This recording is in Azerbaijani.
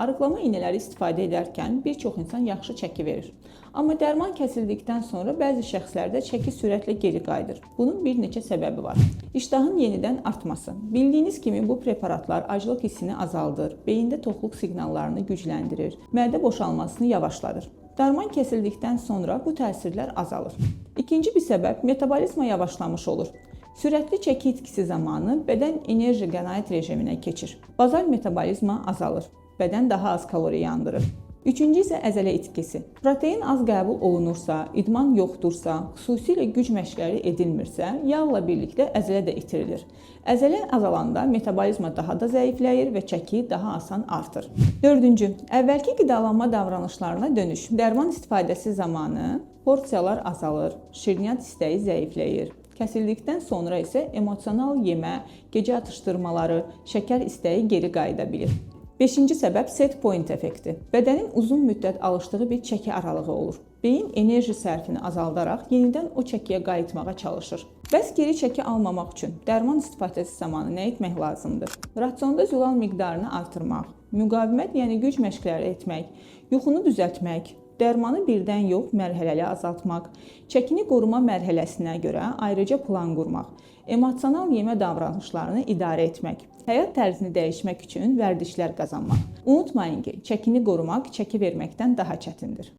Arıqlama iynələri istifadə edərkən bir çox insan yaxşı çəki verir. Amma dərman kəsildikdən sonra bəzi şəxslərdə çəki sürətlə geri qayıdır. Bunun bir neçə səbəbi var. İştahın yenidən artması. Bildiyiniz kimi bu preparatlar aclıq hissini azaldır, beyində toxluq siqnallarını gücləndirir, mədə boşalmasını yavaşladır. Dərman kəsildikdən sonra bu təsirlər azalır. İkinci bir səbəb metabolizma yavaşlamış olur. Sürətli çəki itkisi zamanı bədən enerji qənaət rejiminə keçir. Bazal metabolizma azalır. Bədən daha az kalori yandırır. Üçüncü isə əzələ itkisi. Protein az qəbul olunursa, idman yoxdursa, xüsusilə güc məşqləri edilmirsə, yağla birlikdə əzələ də itirilir. Əzələ azalanda metabolizma daha da zəifləyir və çəki daha asan artır. Dördüncü, əvvəlki qidalanma davranışlarına dönüş. Dərman istifadəsi zamanı porsiyalar azalır, şirniyyat istəyi zəifləyir. Kəsildikdən sonra isə emosional yemə, gecə atışdırmaları, şəkər istəyi geri qayıda bilir. Beşinci səbəb set point effekti. Bədənin uzun müddət alışdığı bir çəki aralığı olur. Beyin enerji sərfini azaldaraq yenidən o çəkiyə qayıtmağa çalışır. Bəs geri çəki almamaq üçün dərman istifadəsi zamanı nə etmək lazımdır? Rasionda zülal miqdarını artırmaq, müqavimət, yəni güc məşqləri etmək, yuxunu düzəltmək, dərmanı birdən yox, mərhələli azaltmaq, çəkini qoruma mərhələsinə görə ayrıca plan qurmaq, emosional yemə davranışlarını idarə etmək, həyat tərzini dəyişmək üçün vərdişlər qazanmaq. Unutmayın ki, çəkini qorumaq çəki verməkdən daha çətindir.